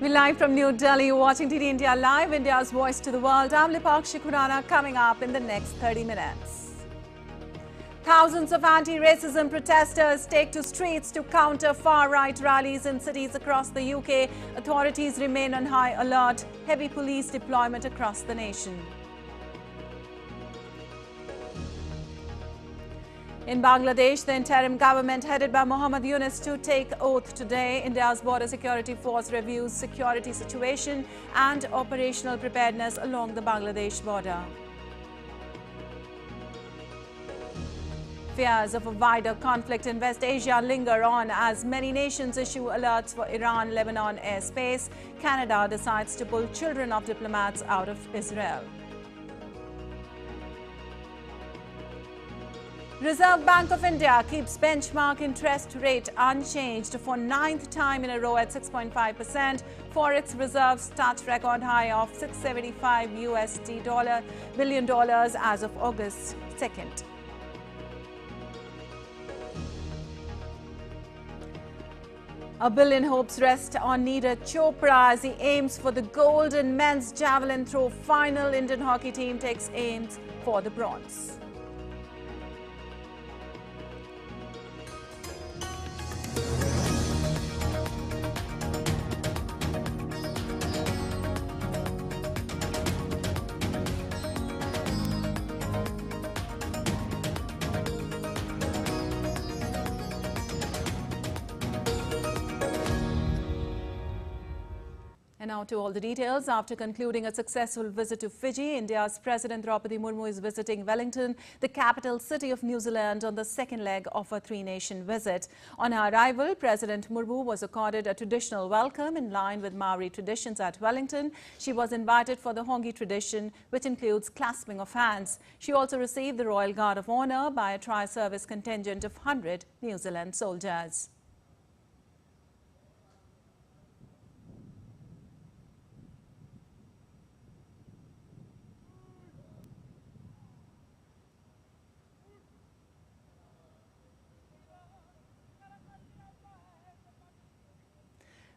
We're live from New Delhi. You're watching TD India Live, India's voice to the world. I'm Lipakshi Khurana, coming up in the next 30 minutes. Thousands of anti-racism protesters take to streets to counter far-right rallies in cities across the UK. Authorities remain on high alert. Heavy police deployment across the nation. In Bangladesh, the interim government headed by Mohammad Yunus to take oath today. India's border security force reviews security situation and operational preparedness along the Bangladesh border. Fears of a wider conflict in West Asia linger on as many nations issue alerts for Iran-Lebanon airspace. Canada decides to pull children of diplomats out of Israel. Reserve Bank of India keeps benchmark interest rate unchanged for 9th time in a row at 6.5%. Forex reserves touch record high of $675 billion as of August 2nd. A billion hopes rest on Neeraj Chopra as he aims for the gold in men's javelin throw final. Indian hockey team takes aims for the bronze. And now to all the details. After concluding a successful visit to Fiji, India's President Draupadi Murmu is visiting Wellington, the capital city of New Zealand, on the second leg of a three-nation visit. On her arrival, President Murmu was accorded a traditional welcome in line with Maori traditions at Wellington. She was invited for the Hongi tradition, which includes clasping of hands. She also received the Royal Guard of Honour by a tri-service contingent of 100 New Zealand soldiers.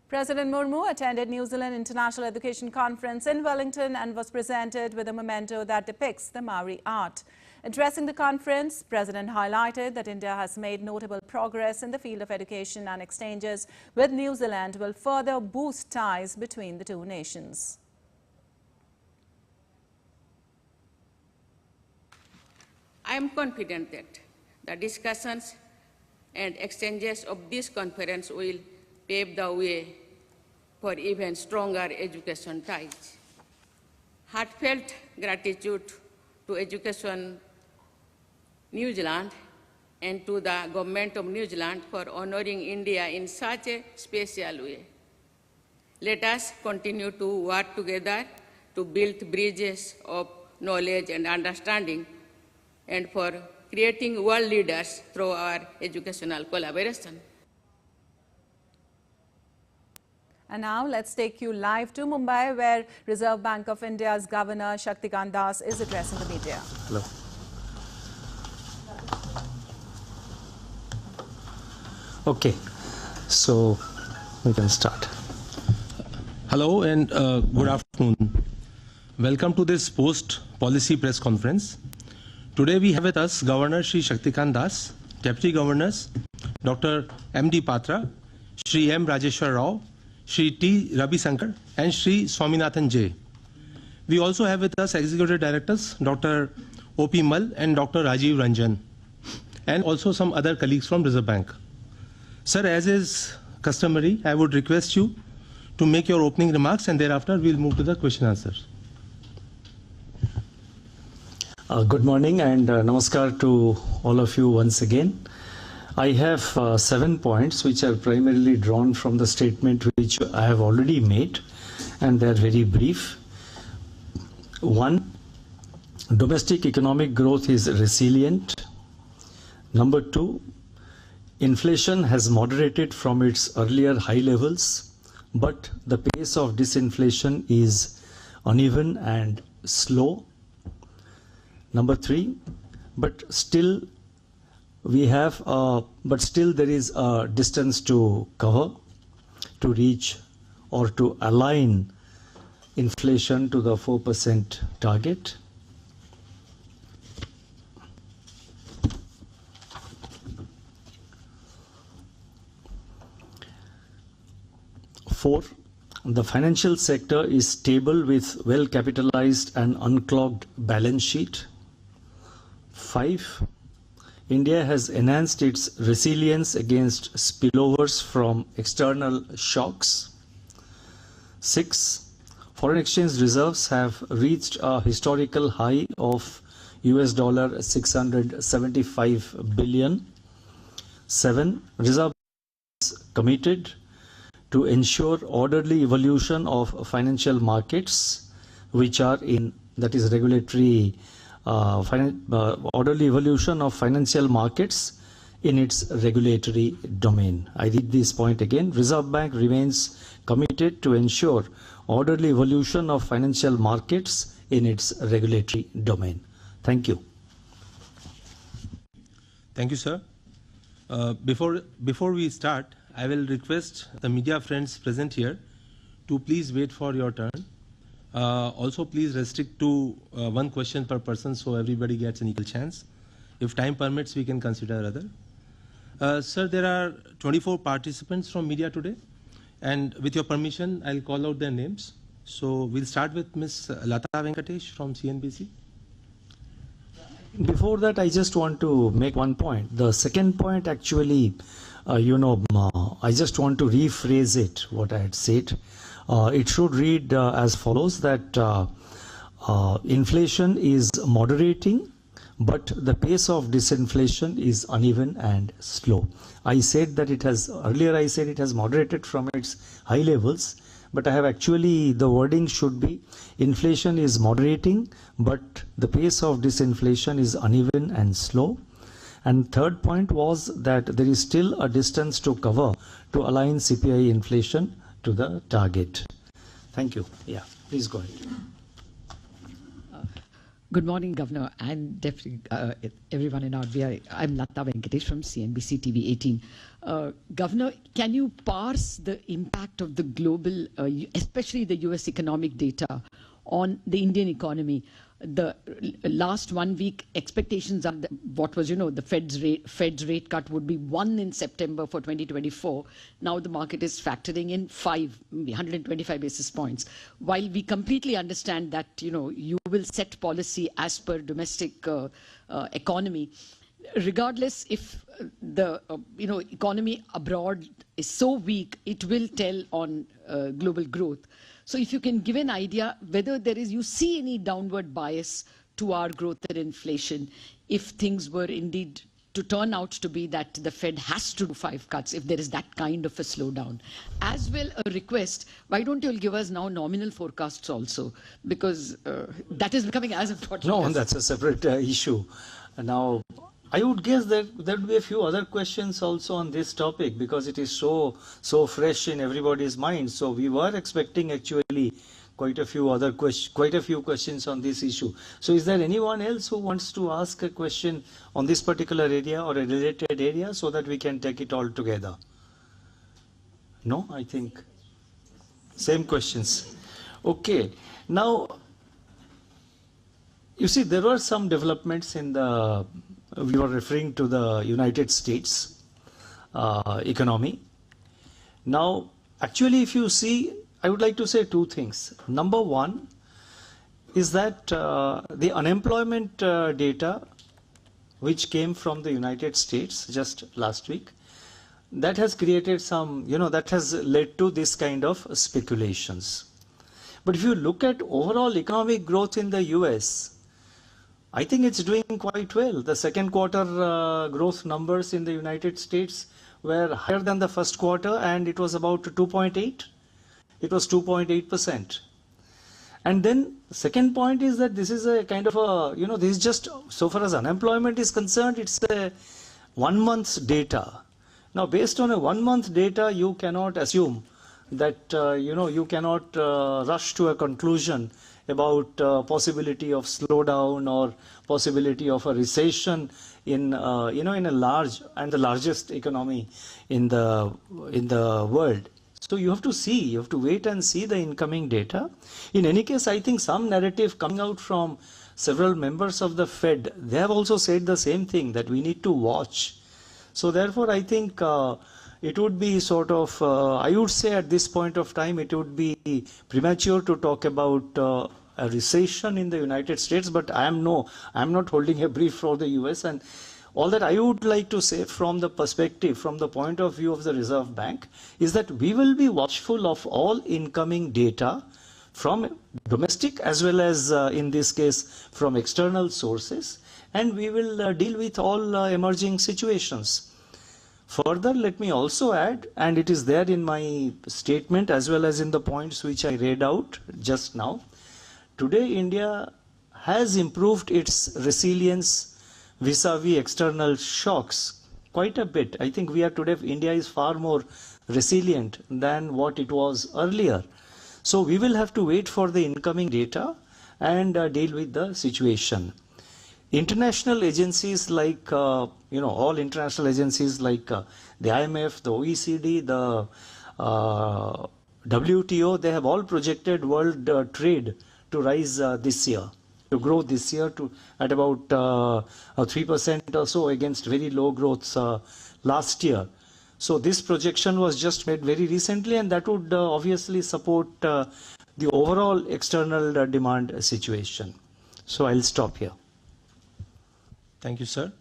President Murmu attended New Zealand International Education Conference in Wellington and was presented with a memento that depicts the Maori art. Addressing the conference, President highlighted that India has made notable progress in the field of education, and exchanges with New Zealand will further boost ties between the two nations. I am confident that the discussions and exchanges of this conference will pave the way for even stronger education ties. Heartfelt gratitude to Education New Zealand and to the Government of New Zealand for honoring India in such a special way. Let us continue to work together to build bridges of knowledge and understanding, and for creating world leaders through our educational collaboration. And now let's take you live to Mumbai, where Reserve Bank of India's Governor Shaktikanta is addressing the media. Hello. Okay, so we can start. Hello and good afternoon. Welcome to this post-policy press conference. Today we have with us Governor Shri Shaktikanta, Deputy Governors Dr. M.D. Patra, Shri M. Rajeshwar Rao, Shri T. Ravi Shankar and Shri Swaminathan J. We also have with us Executive Directors Dr. O.P. Mal and Dr. Rajiv Ranjan, and also some other colleagues from Reserve Bank. Sir, as is customary, I would request you to make your opening remarks, and thereafter we'll move to the question answers. Good morning and namaskar to all of you once again. I have 7 points which are primarily drawn from the statement which I have already made, and they are very brief. 1. Domestic economic growth is resilient. Number 2. Inflation has moderated from its earlier high levels, but the pace of disinflation is uneven and slow. Number 3. But still there is a distance to cover to reach or to align inflation to the 4% target. Four, the financial sector is stable with well-capitalized and unclogged balance sheet. 5, India has enhanced its resilience against spillovers from external shocks. 6, foreign exchange reserves have reached a historical high of $675 billion. 7, Reserve is committed to ensure orderly evolution of financial markets, which are in, that is regulatory, orderly evolution of financial markets in its regulatory domain. I read this point again. Reserve Bank remains committed to ensure orderly evolution of financial markets in its regulatory domain. Thank you. Thank you, sir. Before we start, I will request the media friends present here to please wait for your turn. Also, please restrict to one question per person so everybody gets an equal chance. If time permits, we can consider other. Sir, there are 24 participants from media today, and with your permission, I'll call out their names. So we'll start with Ms. Lata Venkatesh from CNBC. Before that, I just want to make one point. The second point actually, I just want to rephrase it, what I had said. It should read as follows, that inflation is moderating, but the pace of disinflation is uneven and slow. I said that it has, earlier I said it has moderated from its high levels, but I have actually, the wording should be, inflation is moderating, but the pace of disinflation is uneven and slow. And third point was that there is still a distance to cover to align CPI inflation to the target. Thank you. Yeah, please go ahead. Good morning, Governor, and definitely everyone in RBI. I'm Lata Venkatesh from CNBC TV 18. Governor, can you parse the impact of the global, especially the US economic data, on the Indian economy? The last 1 week expectations are that what was, the Fed's rate cut would be 1 in September for 2024. Now the market is factoring in 5, maybe 125 basis points. While we completely understand that, you will set policy as per domestic economy, regardless if the, economy abroad is so weak, it will tell on global growth. So if you can give an idea whether there is, you see any downward bias to our growth and inflation if things were indeed to turn out to be that the Fed has to do 5 cuts, if there is that kind of a slowdown. As well, a request, why don't you give us now nominal forecasts also? Because that is becoming as important. No, that's a separate issue. Now, I would guess that there would be a few other questions also on this topic because it is so fresh in everybody's mind. So we were expecting actually quite a few questions on this issue. So is there anyone else who wants to ask a question on this particular area or a related area so that we can take it all together? No, I think same questions. Okay. Now, you see, there were some developments in the, we were referring to the United States economy. Now, actually, if you see, I would like to say 2 things. Number one is that the unemployment data which came from the United States just last week, that has created some, that has led to this kind of speculations. But if you look at overall economic growth in the US, I think it's doing quite well. The second quarter growth numbers in the United States were higher than the first quarter, and it was about 2.8. It was 2.8%. And then the second point is that this is a kind of a, this is just, so far as unemployment is concerned, it's a 1 month's data. Now, based on a 1 month data, you cannot assume that, you cannot rush to a conclusion about possibility of slowdown or possibility of a recession in, in a large and the largest economy in the world. So you have to see, you have to wait and see the incoming data. In any case, I think some narrative coming out from several members of the Fed, they have also said the same thing, that we need to watch. So therefore, I think it would be sort of, I would say at this point of time, it would be premature to talk about a recession in the United States, but I'm not holding a brief for the US, and all that I would like to say from the perspective, from the point of view of the Reserve Bank, is that we will be watchful of all incoming data from domestic as well as in this case from external sources, and we will deal with all emerging situations. Further, let me also add, and it is there in my statement as well as in the points which I read out just now, today India has improved its resilience vis-a-vis external shocks quite a bit. I think we are today, India is far more resilient than what it was earlier. So we will have to wait for the incoming data and deal with the situation. International agencies like, all international agencies like the IMF, the OECD, the WTO, they have all projected world trade to rise this year, to grow this year to at about 3% or so against very low growths last year. So this projection was just made very recently, and that would obviously support the overall external demand situation. So I'll stop here. Thank you, sir.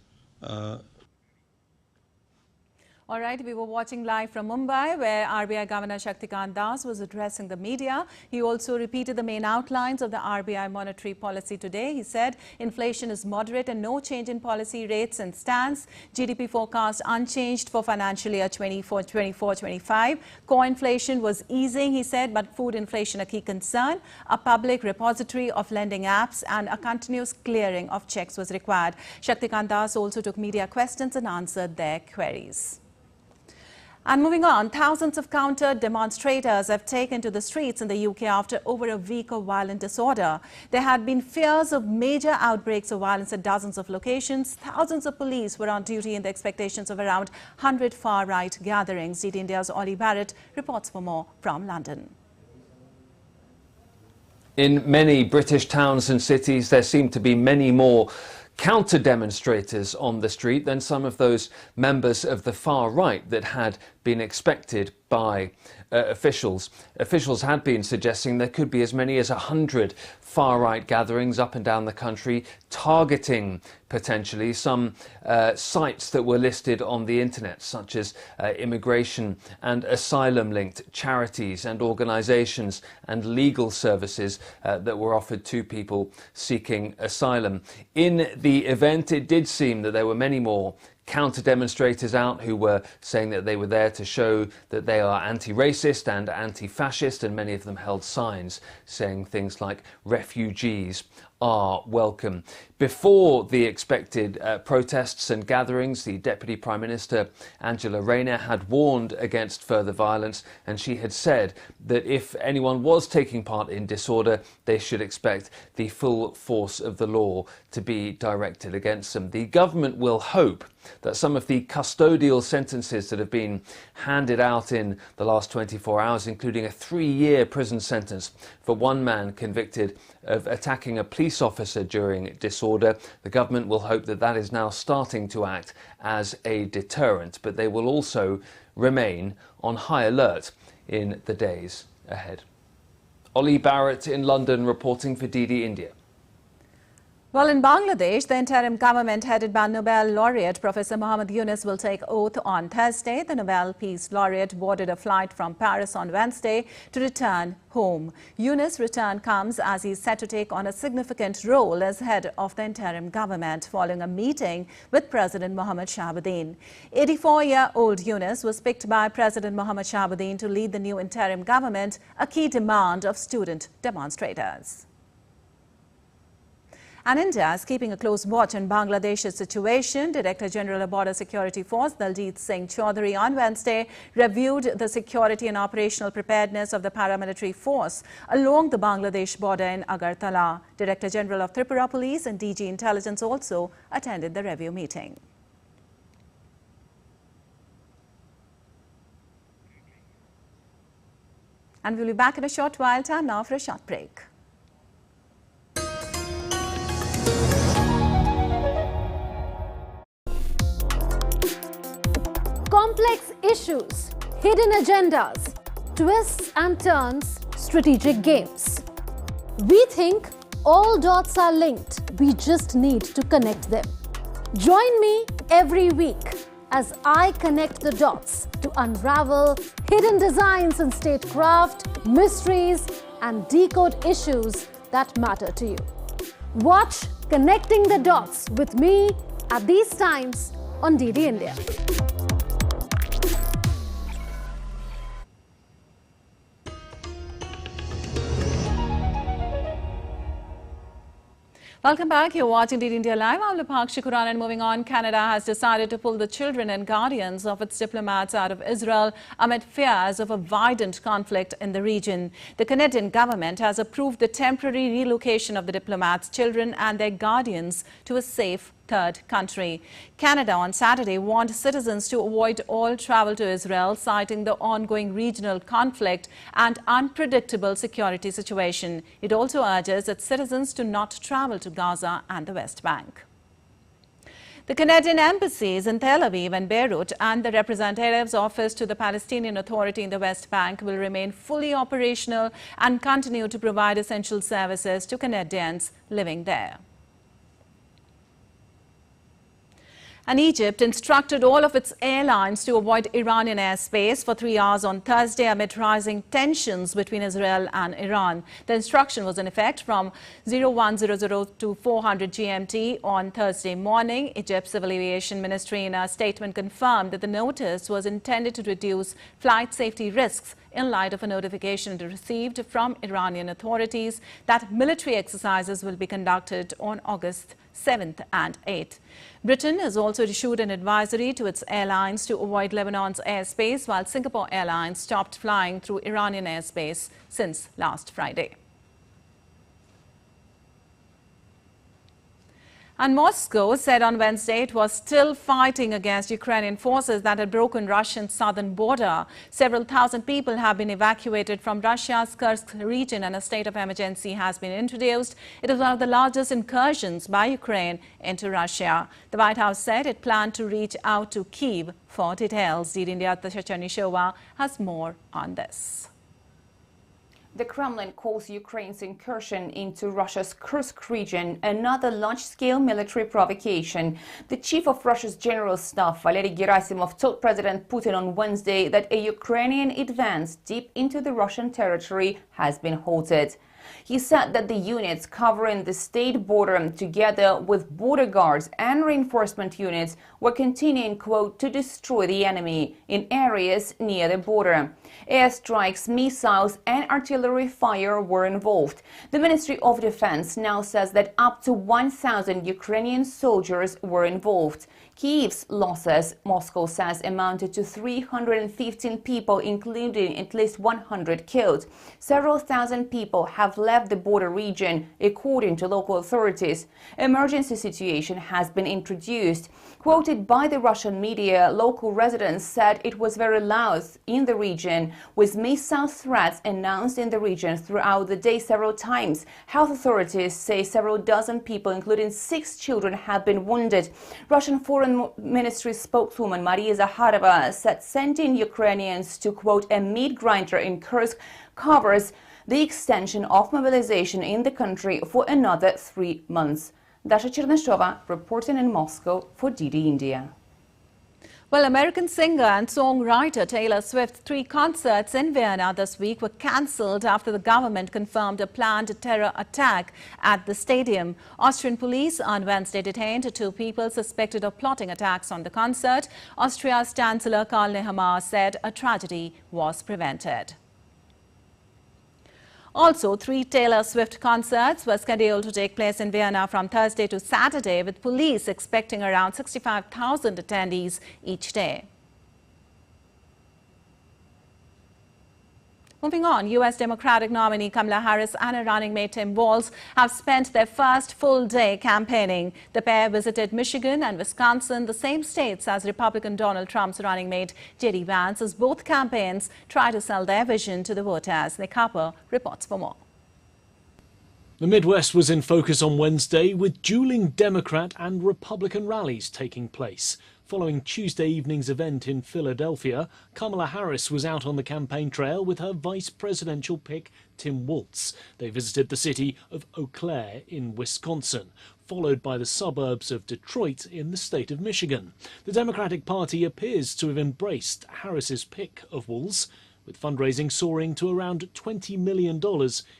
All right, we were watching live from Mumbai, where RBI Governor Shaktikanta was addressing the media. He also repeated the main outlines of the RBI monetary policy today. He said inflation is moderate and no change in policy rates and stance. GDP forecast unchanged for financial year 24-25. Core inflation was easing, he said, but food inflation a key concern. A public repository of lending apps and a continuous clearing of checks was required. Shaktikanta also took media questions and answered their queries. And moving on, thousands of counter-demonstrators have taken to the streets in the UK after over a week of violent disorder. There had been fears of major outbreaks of violence at dozens of locations. Thousands of police were on duty in the expectations of around 100 far-right gatherings. DD India's Ollie Barrett reports for more from London. In many British towns and cities, there seem to be many more counter-demonstrators on the street than some of those members of the far right that had been expected by officials. Officials had been suggesting there could be as many as 100 far-right gatherings up and down the country, targeting potentially some sites that were listed on the internet, such as immigration and asylum-linked charities and organisations and legal services that were offered to people seeking asylum. In the event, it did seem that there were many more counter-demonstrators out who were saying that they were there to show that they are anti-racist and anti-fascist, and many of them held signs saying things like refugees are welcome. Before the expected protests and gatherings, the Deputy Prime Minister Angela Rayner had warned against further violence, and she had said that if anyone was taking part in disorder, they should expect the full force of the law to be directed against them. The government will hope that some of the custodial sentences that have been handed out in the last 24 hours, including a 3-year prison sentence for one man convicted of attacking a police officer during disorder, the government will hope that that is now starting to act as a deterrent, but they will also remain on high alert in the days ahead. Ollie Barrett in London reporting for DD India. Well, in Bangladesh, the interim government headed by Nobel laureate Professor Muhammad Yunus will take oath on Thursday. The Nobel Peace Laureate boarded a flight from Paris on Wednesday to return home. Yunus' return comes as he is set to take on a significant role as head of the interim government following a meeting with President Mohammad Shahabuddin. 84-year-old Yunus was picked by President Mohammad Shahabuddin to lead the new interim government, a key demand of student demonstrators. And India is keeping a close watch on Bangladesh's situation. Director General of Border Security Force Daljeet Singh Chaudhary on Wednesday reviewed the security and operational preparedness of the paramilitary force along the Bangladesh border in Agartala. Director General of Tripura Police and DG Intelligence also attended the review meeting. And we'll be back in a short while. Time now for a short break. Complex issues, hidden agendas, twists and turns, strategic games. We think all dots are linked. We just need to connect them. Join me every week as I connect the dots to unravel hidden designs in statecraft, mysteries, and decode issues that matter to you. Watch Connecting the Dots with me at these times on DD India. Welcome back. You're watching DD India Live. I'm Lipakshi Kuran, and moving on, Canada has decided to pull the children and guardians of its diplomats out of Israel amid fears of a violent conflict in the region. The Canadian government has approved the temporary relocation of the diplomats' children and their guardians to a safe third country. Canada on Saturday warned citizens to avoid all travel to Israel, citing the ongoing regional conflict and unpredictable security situation. It also urges its citizens to not travel to Gaza and the West Bank. The Canadian embassies in Tel Aviv and Beirut and the representative's office to the Palestinian Authority in the West Bank will remain fully operational and continue to provide essential services to Canadians living there. And Egypt instructed all of its airlines to avoid Iranian airspace for 3 hours on Thursday amid rising tensions between Israel and Iran. The instruction was in effect from 0100 to 400 GMT on Thursday morning. Egypt's Civil Aviation Ministry in a statement confirmed that the notice was intended to reduce flight safety risks in light of a notification it received from Iranian authorities that military exercises will be conducted on August 7th and 8th. Britain has also issued an advisory to its airlines to avoid Lebanon's airspace, while Singapore Airlines stopped flying through Iranian airspace since last Friday. And Moscow said on Wednesday it was still fighting against Ukrainian forces that had broken Russian southern border. Several thousand people have been evacuated from Russia's Kursk region and a state of emergency has been introduced. It is one of the largest incursions by Ukraine into Russia. The White House said it planned to reach out to Kyiv for details. DD India's Chanu has more on this. The Kremlin calls Ukraine's incursion into Russia's Kursk region another large-scale military provocation. The chief of Russia's general staff, Valery Gerasimov, told President Putin on Wednesday that a Ukrainian advance deep into the Russian territory has been halted. He said that the units covering the state border, together with border guards and reinforcement units, were continuing, quote, to destroy the enemy in areas near the border. Airstrikes, missiles and artillery fire were involved. The Ministry of Defense now says that up to 1,000 Ukrainian soldiers were involved. Kyiv's losses, Moscow says, amounted to 315 people, including at least 100 killed. Several thousand people have left the border region, according to local authorities. Emergency situation has been introduced. Quoted by the Russian media, local residents said it was very loud in the region, with missile threats announced in the region throughout the day several times. Health authorities say several dozen people, including 6 children, have been wounded. Russian Foreign Ministry spokeswoman Maria Zakharova said sending Ukrainians to, quote, a meat grinder in Kursk covers the extension of mobilization in the country for another 3 months. Dasha Cherneshova reporting in Moscow for DD India. Well, American singer and songwriter Taylor Swift's 3 concerts in Vienna this week were cancelled after the government confirmed a planned terror attack at the stadium. Austrian police on Wednesday detained 2 people suspected of plotting attacks on the concert. Austria's Chancellor Karl Nehammer said a tragedy was prevented. Also, 3 Taylor Swift concerts were scheduled to take place in Vienna from Thursday to Saturday, with police expecting around 65,000 attendees each day. Moving on, U.S. Democratic nominee Kamala Harris and her running mate Tim Walz have spent their first full day campaigning. The pair visited Michigan and Wisconsin, the same states as Republican Donald Trump's running mate J.D. Vance, as both campaigns try to sell their vision to the voters. Nick Harper reports for more. The Midwest was in focus on Wednesday, with dueling Democrat and Republican rallies taking place. Following Tuesday evening's event in Philadelphia, Kamala Harris was out on the campaign trail with her vice presidential pick, Tim Walz. They visited the city of Eau Claire in Wisconsin, followed by the suburbs of Detroit in the state of Michigan. The Democratic Party appears to have embraced Harris's pick of Walz, with fundraising soaring to around $20 million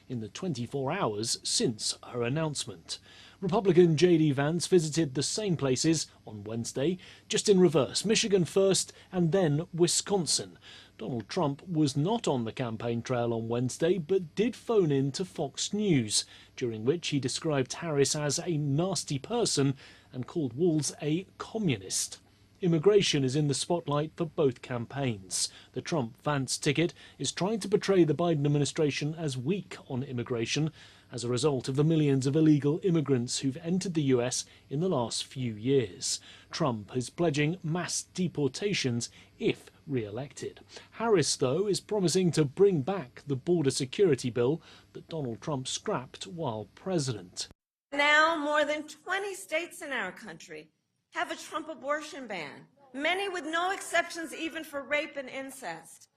in the 24 hours since her announcement. Republican J.D. Vance visited the same places on Wednesday, just in reverse, Michigan first and then Wisconsin. Donald Trump was not on the campaign trail on Wednesday, but did phone in to Fox News, during which he described Harris as a nasty person and called Walz a communist. Immigration is in the spotlight for both campaigns. The Trump-Vance ticket is trying to portray the Biden administration as weak on immigration as a result of the millions of illegal immigrants who've entered the US in the last few years. Trump is pledging mass deportations if re-elected. Harris, though, is promising to bring back the border security bill that Donald Trump scrapped while president. Now, more than 20 states in our country have a Trump abortion ban, many with no exceptions even for rape and incest.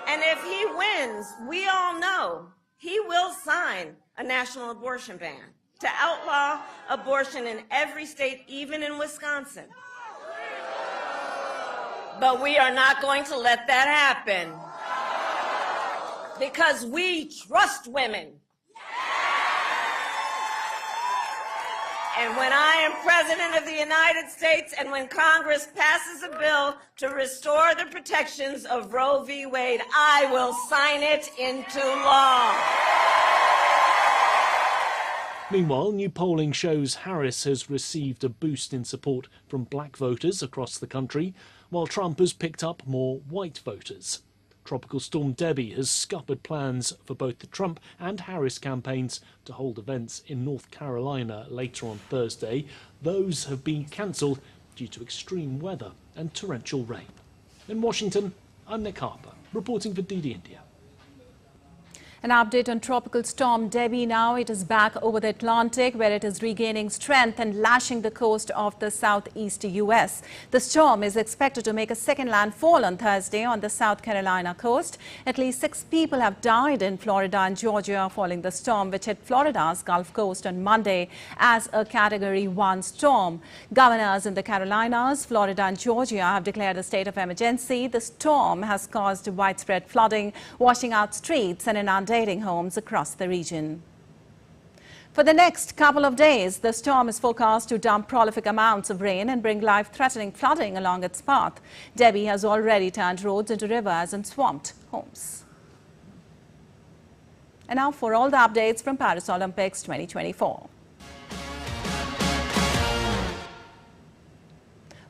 And if he wins, we all know he will sign a national abortion ban to outlaw abortion in every state, even in Wisconsin. But we are not going to let that happen because we trust women. And when I am President of the United States and when Congress passes a bill to restore the protections of Roe v. Wade, I will sign it into law. Meanwhile, new polling shows Harris has received a boost in support from black voters across the country, while Trump has picked up more white voters. Tropical Storm Debbie has scuppered plans for both the Trump and Harris campaigns to hold events in North Carolina later on Thursday. Those have been cancelled due to extreme weather and torrential rain. In Washington, I'm Nick Harper, reporting for DD India. An update on Tropical Storm Debbie now. It is back over the Atlantic, where it is regaining strength and lashing the coast of the southeast U.S. The storm is expected to make a second landfall on Thursday on the South Carolina coast. At least 6 people have died in Florida and Georgia following the storm, which hit Florida's Gulf Coast on Monday as a Category 1 storm. Governors in the Carolinas, Florida and Georgia have declared a state of emergency. The storm has caused widespread flooding, washing out streets and inundating homes across the region. For the next couple of days, the storm is forecast to dump prolific amounts of rain and bring life-threatening flooding along its path. Debbie has already turned roads into rivers and swamped homes. And now for all the updates from Paris Olympics 2024.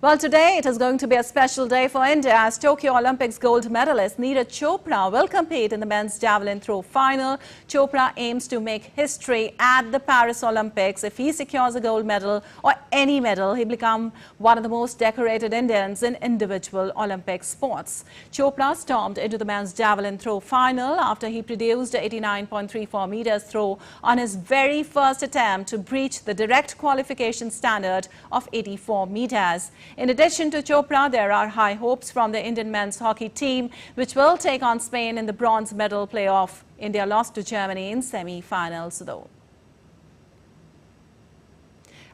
Well, today it is going to be a special day for India as Tokyo Olympics gold medalist Neeraj Chopra will compete in the men's javelin throw final. Chopra aims to make history at the Paris Olympics. If he secures a gold medal or any medal, he'll become one of the most decorated Indians in individual Olympic sports. Chopra stormed into the men's javelin throw final after he produced a 89.34 meters throw on his very first attempt to breach the direct qualification standard of 84 meters. In addition to Chopra, there are high hopes from the Indian men's hockey team, which will take on Spain in the bronze medal playoff. India lost to Germany in semi-finals, though.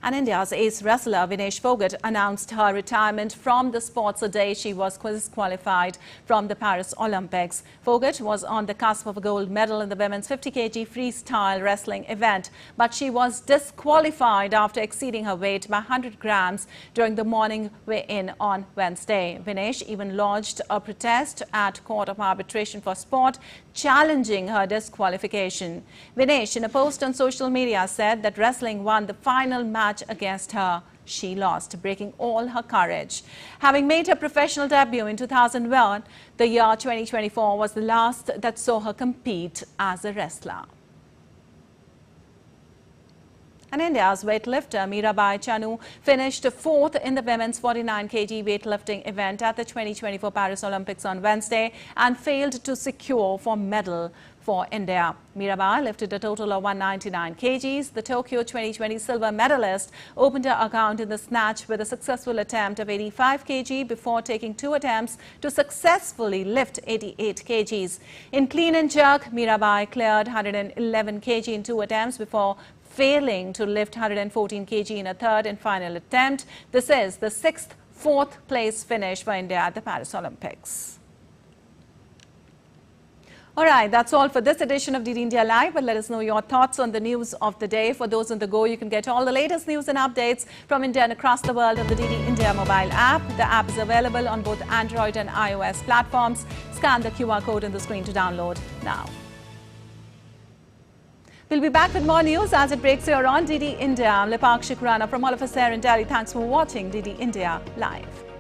And India's ace wrestler Vinesh Fogot announced her retirement from the sports the day she was disqualified from the Paris Olympics. Fogot was on the cusp of a gold medal in the women's 50 kg freestyle wrestling event, but she was disqualified after exceeding her weight by 100 grams during the morning weigh-in on Wednesday. Vinesh even lodged a protest at Court of Arbitration for Sport, challenging her disqualification. Vinesh, in a post on social media, said that wrestling won the final match against her. she lost, breaking all her courage. Having made her professional debut in 2001, the year 2024 was the last that saw her compete as a wrestler. And India's weightlifter Mirabai Chanu finished fourth in the women's 49 kg weightlifting event at the 2024 Paris Olympics on Wednesday and failed to secure a medal for India. Mirabai lifted a total of 199 kgs. The Tokyo 2020 silver medalist opened her account in the snatch with a successful attempt of 85 kg before taking 2 attempts to successfully lift 88 kgs. In clean and jerk, Mirabai cleared 111 kg in 2 attempts before failing to lift 114 kg in a third and final attempt. This is the 4th place finish for India at the Paris Olympics. All right, that's all for this edition of DD India Live. But let us know your thoughts on the news of the day. For those on the go, you can get all the latest news and updates from India and across the world on the DD India mobile app. The app is available on both Android and iOS platforms. Scan the QR code on the screen to download now. We'll be back with more news as it breaks here on DD India. I'm Lipakshi Kurana from all of us here in Delhi. Thanks for watching DD India Live.